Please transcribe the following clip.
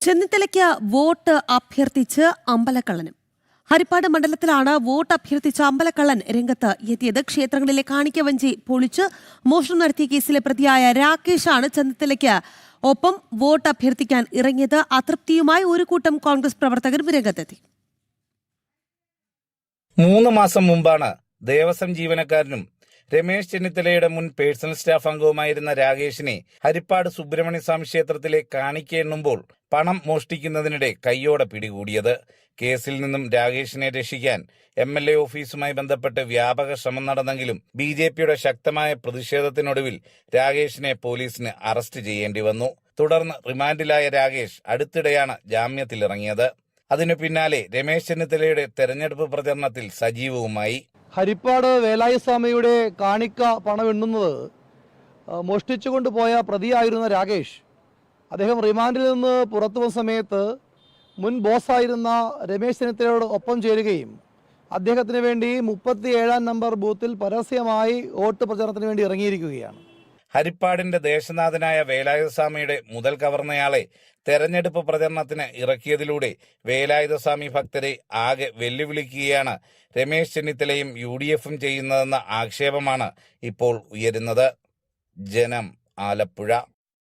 ചെന്നിത്തലയ്ക്ക് vote അഭ്യർത്ഥിച്ച് അമ്പലക്കള്ളനും. Harippad മണ്ഡലത്തിലാണ് vote അഭ്യർത്ഥിച്ച അമ്പലക്കള്ളൻ രംഗത്ത് എത്തിയത്. ക്ഷേത്രങ്ങളിലെ കാണിക്കവഞ്ചി പൊളിച്ച് മോഷണം നടത്തിയ കേസിലെ പ്രതിയായ രാകേഷാണ് ചെന്നിത്തലയ്ക്ക് ഒപ്പം വോട്ട് അഭ്യർത്ഥിക്കാൻ ഇറങ്ങിയത്. അതൃപ്തിയുമായി ഒരു കൂട്ടം കോൺഗ്രസ് പ്രവർത്തകരും രംഗത്തെത്തി. 3 മാസം മുമ്പാണ് ദേവസ്വം ജീവനക്കാരനും രമേശ് ചെന്നിത്തലയുടെ മുൻ പേഴ്സണൽ സ്റ്റാഫ് അംഗവുമായിരുന്ന രാകേഷിനെ ഹരിപ്പാട് സുബ്രഹ്മണ്യസ്വാമി ക്ഷേത്രത്തിലെ കാണിക്ക എണ്ണുമ്പോൾ പണം മോഷ്ടിക്കുന്നതിനിടെ കയ്യോടെ പിടികൂടിയത്. കേസിൽ നിന്നും രാകേഷിനെ രക്ഷിക്കാൻ MLA ഓഫീസുമായി ബന്ധപ്പെട്ട് വ്യാപക ശ്രമം നടന്നെങ്കിലും BJPയുടെ ശക്തമായ പ്രതിഷേധത്തിനൊടുവിൽ രാകേഷിനെ പോലീസിന് അറസ്റ്റ് ചെയ്യേണ്ടി വന്നു. തുടർന്ന് റിമാൻഡിലായ രാകേഷ് അടുത്തിടെയാണ് ജാമ്യത്തിലിറങ്ങിയത്. അതിനു പിന്നാലെ രമേശ് ചെന്നിത്തലയുടെ തെരഞ്ഞെടുപ്പ് പ്രചരണത്തിൽ സജീവവുമായി. ഹരിപ്പാട് വേലായുസ്വാമിയുടെ കാണിക്ക പണം എണ്ണുന്നത് മോഷ്ടിച്ചുകൊണ്ടുപോയ പ്രതിയായിരുന്ന രാകേഷ്, അദ്ദേഹം റിമാൻഡിൽ നിന്ന് പുറത്തു വന്ന സമയത്ത് മുൻ ബോസായിരുന്ന രമേശ് ചെന്നിത്തലയോട് ഒപ്പം ചേരുകയും അദ്ദേഹത്തിന് വേണ്ടി 37-ാം നമ്പർ ബൂത്തിൽ പരസ്യമായി വോട്ട് പ്രചരണത്തിന് വേണ്ടി ഇറങ്ങിയിരിക്കുകയാണ്. ഹരിപ്പാടിന്റെ ദേശനാഥനായ വേലായുധസ്വാമിയുടെ മുതൽ കവർന്നയാളെ തെരഞ്ഞെടുപ്പ് പ്രചരണത്തിന് ഇറക്കിയതിലൂടെ വേലായുധസ്വാമി ഭക്തരെ ആകെ വെല്ലുവിളിക്കുകയാണ് രമേശ് ചെന്നിത്തലയും UDFും ചെയ്യുന്നതെന്ന ആക്ഷേപമാണ് ഇപ്പോൾ ഉയരുന്നത്. ജനം, ആലപ്പുഴ.